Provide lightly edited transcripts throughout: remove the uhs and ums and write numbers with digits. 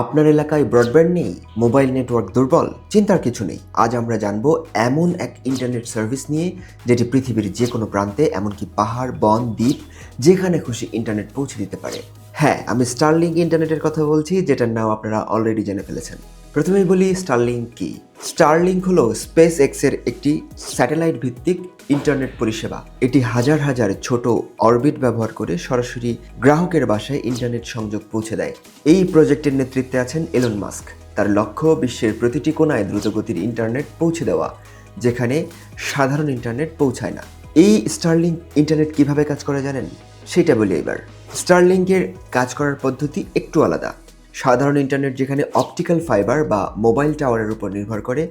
আপনার এলাকায় ব্রডব্যান্ড নেই, মোবাইল নেটওয়ার্ক দুর্বল, চিন্তার কিছু নেই। আজ আমরা জানবো এমন এক ইন্টারনেট সার্ভিস নিয়ে যেটি পৃথিবীর যে কোনো প্রান্তে, এমনকি পাহাড়, বন, দ্বীপ, যেখানে খুশি ইন্টারনেট পৌঁছে দিতে পারে। হ্যাঁ, আমি স্টারলিংক ইন্টারনেটের কথা বলছি, যেটার নাম আপনারা অলরেডি জেনে ফেলেছেন। প্রথমেই বলি স্টারলিংক কি। স্টারলিংক হলো স্পেস এক্সের একটি স্যাটেলাইট ভিত্তিক ইন্টারনেট পরিষেবা। এটি হাজার হাজার ছোট অরবিট ব্যবহার করে সরাসরি গ্রাহকের বাসায় ইন্টারনেট সংযোগ পৌঁছে দেয়। এই প্রজেক্টের নেতৃত্বে আছেন এলন মাস্ক। তার লক্ষ্য বিশ্বের প্রতিটি কোণায় দ্রুতগতির ইন্টারনেট পৌঁছে দেওয়া, যেখানে সাধারণ ইন্টারনেট পৌঁছায় না। এই স্টারলিংক ইন্টারনেট কিভাবে কাজ করে জানেন? সেটা বলি এবার। স্টারলিংকের কাজ করার পদ্ধতি একটু আলাদা। সাধারণ ইন্টারনেট যেখানে অপটিক্যাল ফাইবার বা মোবাইল টাওয়ারের উপর নির্ভর করে,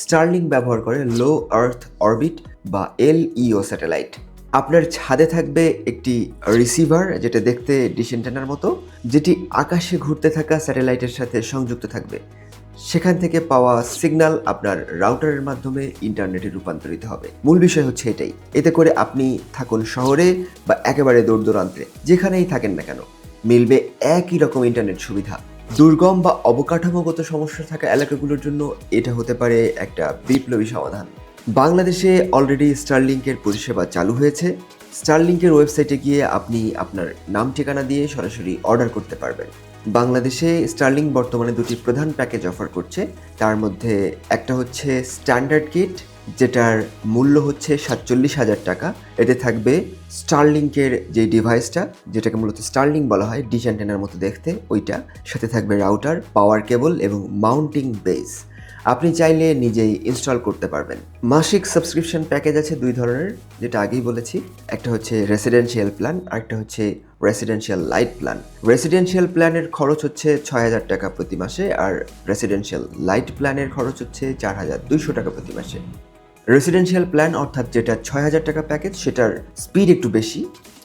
স্টারলিংক ব্যবহার করে লো আর্থ অরবিট বা এলইও স্যাটেলাইট। আপনার ছাদে থাকবে একটি রিসিভার, যেটা দেখতে ডিশ অ্যান্টেনার মতো, যেটি আকাশে ঘুরতে থাকা স্যাটেলাইটের সাথে সংযুক্ত থাকবে। সেখান থেকে পাওয়া সিগন্যাল আপনার রাউটারের মাধ্যমে ইন্টারনেটে রূপান্তরিত হবে। মূল বিষয় হচ্ছে এটাই। এতে করে আপনি থাকুন শহরে বা একেবারে দূর দূরান্তে, যেখানেই থাকেন না কেন, মিলবে একই রকম ইন্টারনেট সুবিধা। দুর্গম বা অবকাঠামোগত সমস্যা থাকা এলাকাগুলোর জন্য এটা হতে পারে একটা বিপ্লবী সমাধান। বাংলাদেশে অলরেডি স্টারলিংকের পরিষেবা চালু হয়েছে। স্টারলিংকের ওয়েবসাইটে গিয়ে আপনি আপনার নাম ঠিকানা দিয়ে সরাসরি অর্ডার করতে পারবেন। বাংলাদেশে স্টারলিংক বর্তমানে দুটি প্রধান প্যাকেজ অফার করছে। তার মধ্যে একটা হচ্ছে স্ট্যান্ডার্ড কিট, যেটার মূল্য হচ্ছে 47,000 টাকা। এতে থাকবে স্টারলিংকের যে ডিভাইসটা, যেটাকে মূলত স্টারলিংক বলা হয়, ডিশ অ্যান্টেনার মতো দেখতে, ওইটা সাথে থাকবে রাউটার, পাওয়ার কেবল এবং মাউন্টিং বেস। আপনি চাইলে নিজেই ইনস্টল করতে পারবেন। মাসিক সাবস্ক্রিপশন প্যাকেজ আছে দুই ধরনের, যেটা আগেই বলেছি। একটা হচ্ছে রেসিডেন্সিয়াল প্ল্যান, আরেকটা হচ্ছে রেসিডেন্সিয়াল লাইট প্ল্যান। রেসিডেন্সিয়াল প্ল্যানের খরচ হচ্ছে 6,000 টাকা প্রতি মাসে, আর রেসিডেন্সিয়াল লাইট প্ল্যানের খরচ হচ্ছে 4,200 টাকা প্রতি মাসে। রেসিডেন্সিয়াল প্ল্যান অর্থাৎ যেটা 6,000 টাকা প্যাকেজ, সেটার স্পিড একটু বেশি,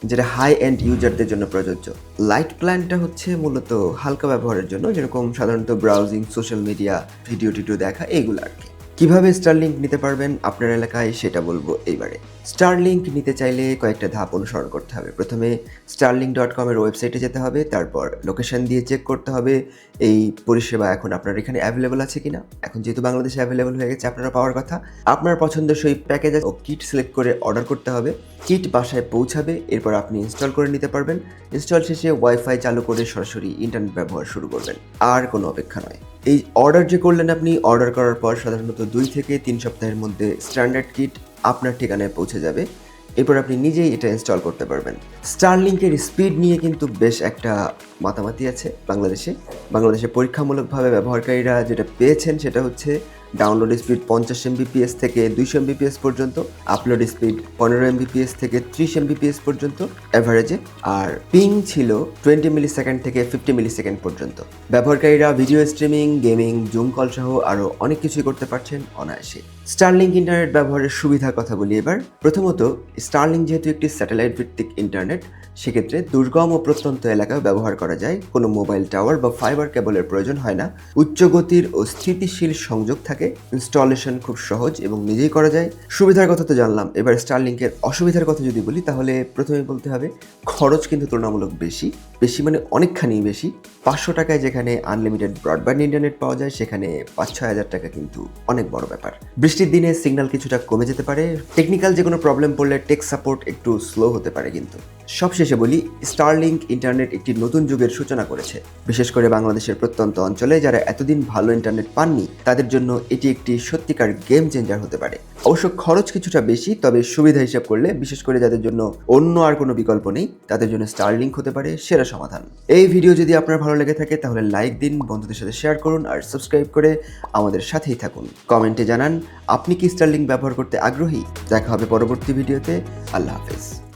যেটা হাই এন্ড ইউজারদের জন্য প্রযোজ্য। লাইট প্ল্যানটা হচ্ছে মূলত হালকা ব্যবহারের জন্য, যেরকম সাধারণত ব্রাউজিং, সোশ্যাল মিডিয়া, ভিডিও টিডিও দেখা, এইগুলো আর কি। কিভাবে স্টারলিংক নিতে পারবেন আপনার এলাকায় সেটা বলবো এইবারে। স্টারলিংক নিতে চাইলে কয়েকটা ধাপ অনুসরণ করতে হবে। প্রথমে starlink.com এর ওয়েবসাইটে যেতে হবে, তারপর লোকেশন দিয়ে চেক করতে হবে এই পরিষেবা এখন আপনার এখানে অ্যাভেলেবল আছে কিনা। এখন যেহেতু বাংলাদেশে অ্যাভেলেবল হয়ে গেছে, আপনারা পাওয়ার কথা। আপনার পছন্দসই প্যাকেজ ও কিট সিলেক্ট করে অর্ডার করতে হবে। কিট বাসায় পৌঁছাবে, এরপর আপনি ইনস্টল করে নিতে পারবেন। ইনস্টল শেষে ওয়াইফাই চালু করে সরাসরি ইন্টারনেট ব্যবহার শুরু করবেন। আর কোনো অপেক্ষা নয়। এই অর্ডার যে করলেন আপনি, অর্ডার করার পর সাধারণত 2 থেকে 3 সপ্তাহের মধ্যে স্ট্যান্ডার্ড কিট আপনার ঠিকানায় পৌঁছে যাবে। এরপর আপনি নিজেই এটা ইনস্টল করতে পারবেন। স্টারলিংকের স্পিড নিয়ে কিন্তু বেশ একটা মাতামাতি আছে বাংলাদেশে পরীক্ষামূলকভাবে ব্যবহারকারীরা যেটা পেয়েছেন সেটা হচ্ছে ডাউনলোড স্পিড 50 Mbps থেকে 200 Mbps পর্যন্ত, আপলোড স্পিড 15 Mbps থেকে 30 Mbps পর্যন্ত অ্যাভারেজে, আর পিং ছিল 20 মিলিসেকেন্ড থেকে 50 মিলিসেকেন্ড পর্যন্ত। ব্যবহারকারীরা video streaming, gaming, zoom call সহ আরও অনেক কিছুই করতে পারছেন অনায়াসে। স্টারলিংক ইন্টারনেট ব্যবহারের সুবিধার কথা বলি এবার। প্রথমত, স্টারলিংক যেহেতু একটি স্যাটেলাইট ভিত্তিক ইন্টারনেট, সেক্ষেত্রে দুর্গম ও প্রত্যন্ত এলাকায় ব্যবহার করা যায়। কোনো মোবাইল টাওয়ার বা ফাইবার কেবলের প্রয়োজন হয় না। উচ্চ গতির ও স্থিতিশীল সংযোগ থাকে। ইনস্টলেশন খুব সহজ এবং নিজেই করা যায়। সুবিধার কথা তো জানলাম, এবার স্টারলিংকের অসুবিধার কথা যদি বলি, তাহলে প্রথমে বলতে হবে খরচ কিন্তু তুলনামূলক বেশি মানে অনেকখানি বেশি। 500 টাকায় যেখানে আনলিমিটেড ব্রডব্যান্ড ইন্টারনেট পাওয়া যায়, সেখানে 5-6 হাজার টাকা কিন্তু অনেক বড় ব্যাপার। বৃষ্টির দিনে সিগন্যাল কিছুটা কমে যেতে পারে। টেকনিক্যাল যে কোনো প্রবলেম পড়লে টেক সাপোর্ট একটু স্লো হতে পারে। কিন্তু সবশেষে বলি, স্টারলিংক ইন্টারনেট একটি নতুন যুগের সূচনা করেছে। বিশেষ করে বাংলাদেশের প্রত্যন্ত অঞ্চলে যারা এতদিন ভালো ইন্টারনেট পাননি, তাদের জন্য এটি একটি সত্যিকার গেম চেঞ্জার হতে পারে। অবশ্য খরচ কিছুটা বেশি, তবে সুবিধা হিসাব করলে, বিশেষ করে যাদের জন্য অন্য আর কোনো বিকল্প নেই, তাদের জন্য স্টারলিংক হতে পারে সেরা সমাধান। এই ভিডিও যদি আপনার ভালো লেগে থাকে তাহলে লাইক দিন, বন্ধুদের সাথে শেয়ার করুন, আর সাবস্ক্রাইব করে আমাদের সাথেই থাকুন। কমেন্টে জানান আপনি কি স্টারলিংক ব্যবহার করতে আগ্রহী। দেখা হবে পরবর্তী ভিডিওতে। আল্লাহ হাফেজ।